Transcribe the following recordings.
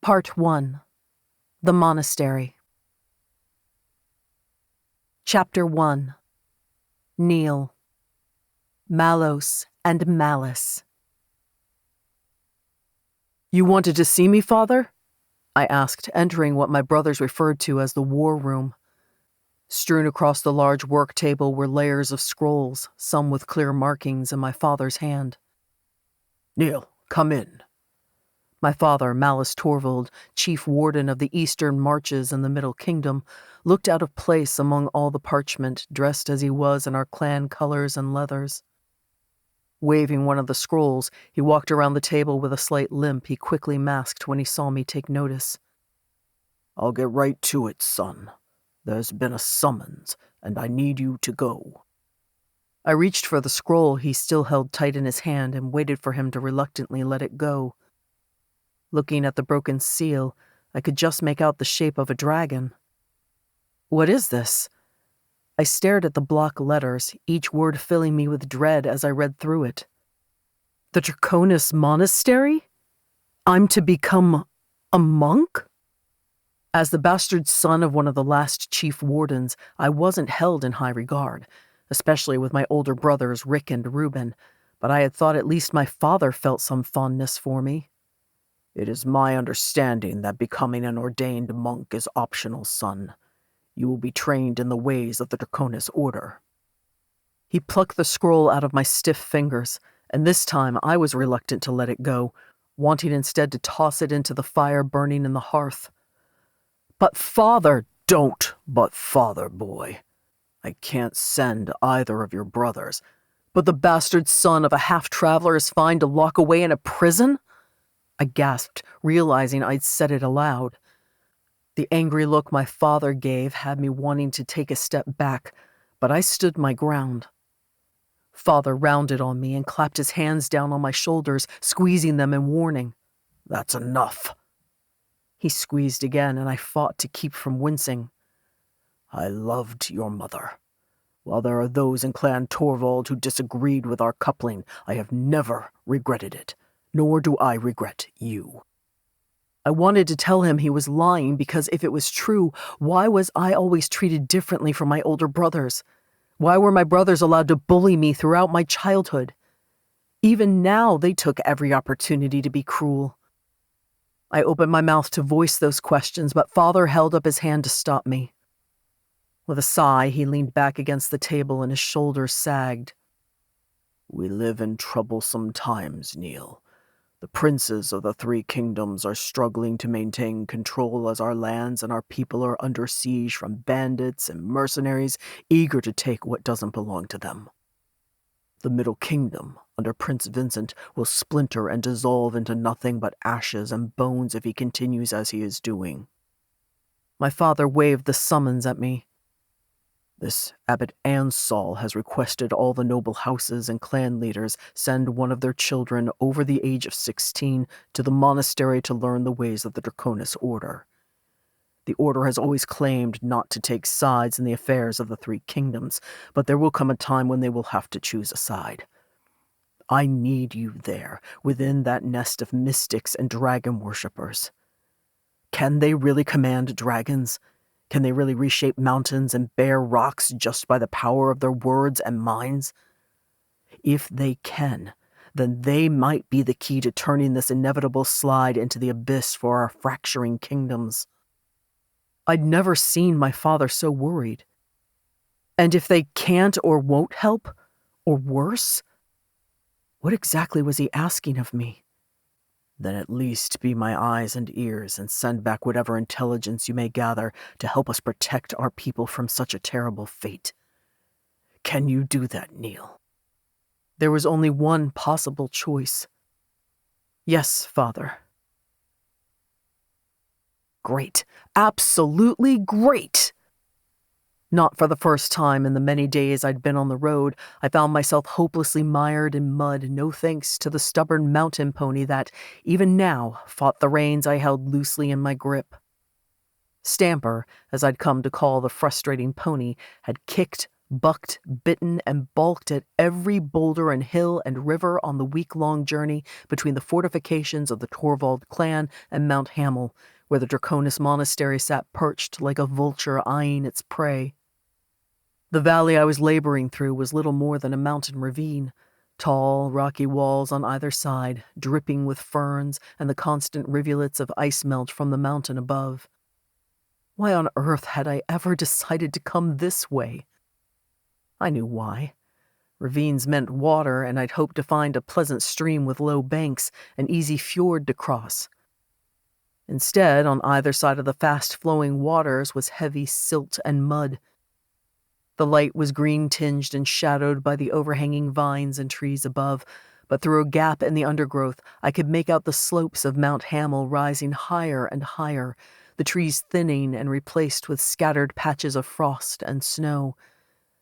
Part 1. The Monastery. Chapter 1. Neill. Malos and Malice. "You wanted to see me, Father?" I asked, entering what my brothers referred to as the war room. Strewn across the large work table were layers of scrolls, some with clear markings in my father's hand. "Neill, come in." My father, Neill Torvald, chief warden of the Eastern Marches in the Middle Kingdom, looked out of place among all the parchment, dressed as he was in our clan colors and leathers. Waving one of the scrolls, he walked around the table with a slight limp he quickly masked when he saw me take notice. "I'll get right to it, son. There's been a summons, and I need you to go." I reached for the scroll he still held tight in his hand and waited for him to reluctantly let it go. Looking at the broken seal, I could just make out the shape of a dragon. "What is this?" I stared at the block letters, each word filling me with dread as I read through it. "The Draconis Monastery? I'm to become a monk?" As the bastard son of one of the last chief wardens, I wasn't held in high regard, especially with my older brothers Rick and Reuben, but I had thought at least my father felt some fondness for me. "It is my understanding that becoming an ordained monk is optional, son. You will be trained in the ways of the Draconis Order." He plucked the scroll out of my stiff fingers, and this time I was reluctant to let it go, wanting instead to toss it into the fire burning in the hearth. "But father—" "Don't but father, boy. I can't send either of your brothers, but the bastard son of a half-traveler is fine to lock away in a prison?" I gasped, realizing I'd said it aloud. The angry look my father gave had me wanting to take a step back, but I stood my ground. Father rounded on me and clapped his hands down on my shoulders, squeezing them in warning. "That's enough." He squeezed again, and I fought to keep from wincing. "I loved your mother. While there are those in Clan Torvald who disagreed with our coupling, I have never regretted it. Nor do I regret you." I wanted to tell him he was lying because if it was true, why was I always treated differently from my older brothers? Why were my brothers allowed to bully me throughout my childhood? Even now, they took every opportunity to be cruel. I opened my mouth to voice those questions, but Father held up his hand to stop me. With a sigh, he leaned back against the table and his shoulders sagged. "We live in troublesome times, Neill. The princes of the three kingdoms are struggling to maintain control as our lands and our people are under siege from bandits and mercenaries eager to take what doesn't belong to them. The Middle Kingdom, under Prince Vincent, will splinter and dissolve into nothing but ashes and bones if he continues as he is doing." My father waved the summons at me. "This Abbot Ansal has requested all the noble houses and clan leaders send one of their children over the age of 16 to the monastery to learn the ways of the Draconis Order. The Order has always claimed not to take sides in the affairs of the three kingdoms, but there will come a time when they will have to choose a side. I need you there, within that nest of mystics and dragon worshippers. Can they really command dragons? Can they really reshape mountains and bare rocks just by the power of their words and minds? If they can, then they might be the key to turning this inevitable slide into the abyss for our fracturing kingdoms." I'd never seen my father so worried. And if they can't or won't help, or worse? What exactly was he asking of me? "Then at least be my eyes and ears and send back whatever intelligence you may gather to help us protect our people from such a terrible fate. Can you do that, Neill?" There was only one possible choice. "Yes, Father." Great. Absolutely great! Not for the first time in the many days I'd been on the road, I found myself hopelessly mired in mud, no thanks to the stubborn mountain pony that, even now, fought the reins I held loosely in my grip. Stamper, as I'd come to call the frustrating pony, had kicked, bucked, bitten, and balked at every boulder and hill and river on the week-long journey between the fortifications of the Torvald clan and Mount Hamel, where the Draconis monastery sat perched like a vulture eyeing its prey. The valley I was laboring through was little more than a mountain ravine, tall, rocky walls on either side, dripping with ferns and the constant rivulets of ice melt from the mountain above. Why on earth had I ever decided to come this way? I knew why. Ravines meant water, and I'd hoped to find a pleasant stream with low banks, an easy fjord to cross. Instead, on either side of the fast-flowing waters was heavy silt and mud. The light was green-tinged and shadowed by the overhanging vines and trees above, but through a gap in the undergrowth I could make out the slopes of Mount Hamel rising higher and higher, the trees thinning and replaced with scattered patches of frost and snow.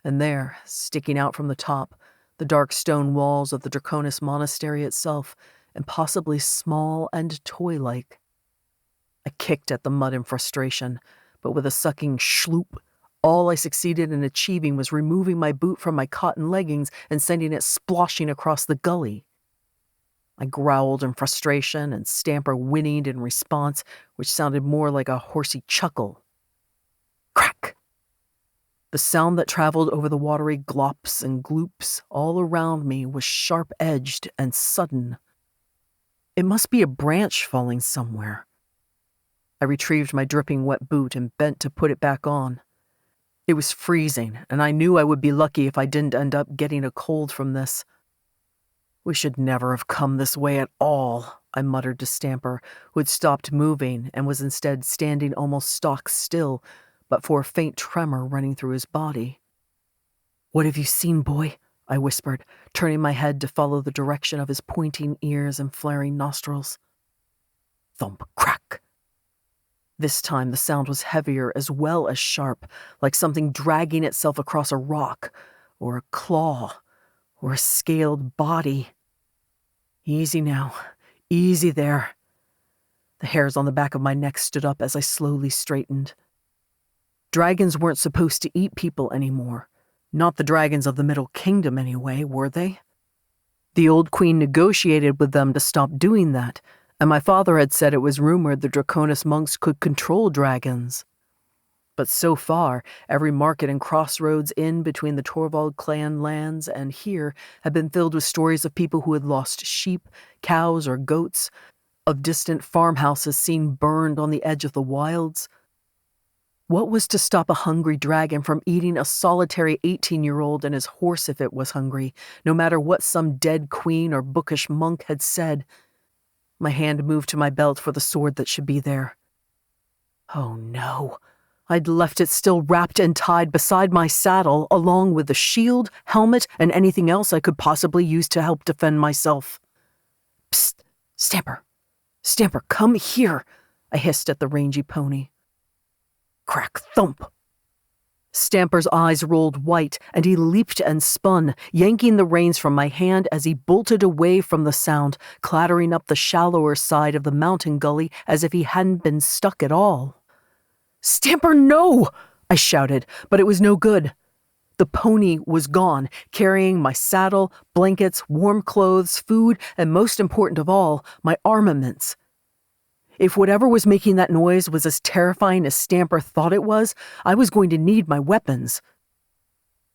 And there, sticking out from the top, the dark stone walls of the Draconis monastery itself, impossibly small and toy-like. I kicked at the mud in frustration, but with a sucking schloop, all I succeeded in achieving was removing my boot from my cotton leggings and sending it sploshing across the gully. I growled in frustration, and Stamper whinnied in response, which sounded more like a horsey chuckle. Crack! The sound that traveled over the watery glops and gloops all around me was sharp-edged and sudden. It must be a branch falling somewhere. I retrieved my dripping wet boot and bent to put it back on. It was freezing, and I knew I would be lucky if I didn't end up getting a cold from this. We should never have come this way at all, I muttered to Stamper, who had stopped moving and was instead standing almost stock still, but for a faint tremor running through his body. "What have you seen, boy?" I whispered, turning my head to follow the direction of his pointing ears and flaring nostrils. Thump, crack. This time the sound was heavier as well as sharp, like something dragging itself across a rock, or a claw, or a scaled body. Easy now, easy there. The hairs on the back of my neck stood up as I slowly straightened. Dragons weren't supposed to eat people anymore. Not the dragons of the Middle Kingdom anyway, were they? The old queen negotiated with them to stop doing that, and my father had said it was rumored the Draconis monks could control dragons. But so far, every market and crossroads in between the Torvald clan lands and here had been filled with stories of people who had lost sheep, cows, or goats, of distant farmhouses seen burned on the edge of the wilds. What was to stop a hungry dragon from eating a solitary 18-year-old and his horse if it was hungry, no matter what some dead queen or bookish monk had said? My hand moved to my belt for the sword that should be there. Oh no, I'd left it still wrapped and tied beside my saddle, along with the shield, helmet, and anything else I could possibly use to help defend myself. Psst, Stamper! Stamper, come here! I hissed at the rangy pony. Crack, thump! Stamper's eyes rolled white, and he leaped and spun, yanking the reins from my hand as he bolted away from the sound, clattering up the shallower side of the mountain gully as if he hadn't been stuck at all. "Stamper, no!" I shouted, but it was no good. The pony was gone, carrying my saddle, blankets, warm clothes, food, and most important of all, my armaments. If whatever was making that noise was as terrifying as Stamper thought it was, I was going to need my weapons.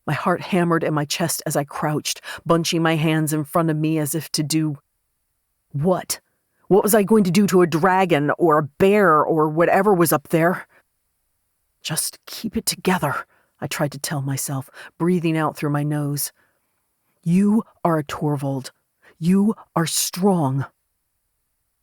My heart hammered in my chest as I crouched, bunching my hands in front of me as if to do... What? What was I going to do to a dragon or a bear or whatever was up there? Just keep it together, I tried to tell myself, breathing out through my nose. You are a Torvald. You are strong.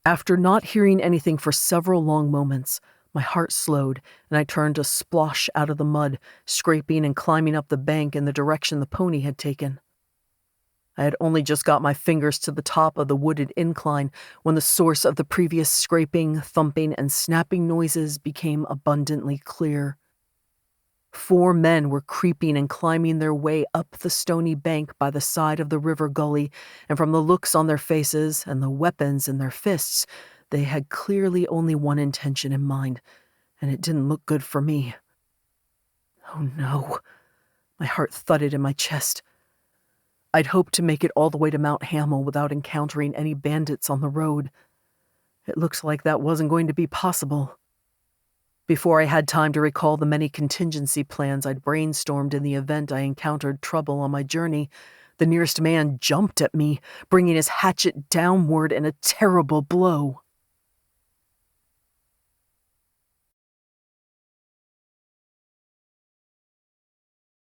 After not hearing anything for several long moments, my heart slowed, and I turned to splosh out of the mud, scraping and climbing up the bank in the direction the pony had taken. I had only just got my fingers to the top of the wooded incline when the source of the previous scraping, thumping, and snapping noises became abundantly clear. 4 men were creeping and climbing their way up the stony bank by the side of the river gully, and from the looks on their faces and the weapons in their fists, they had clearly only one intention in mind, and it didn't look good for me. Oh no. My heart thudded in my chest. I'd hoped to make it all the way to Mount Hamel without encountering any bandits on the road. It looked like that wasn't going to be possible. Before I had time to recall the many contingency plans I'd brainstormed in the event I encountered trouble on my journey, the nearest man jumped at me, bringing his hatchet downward in a terrible blow.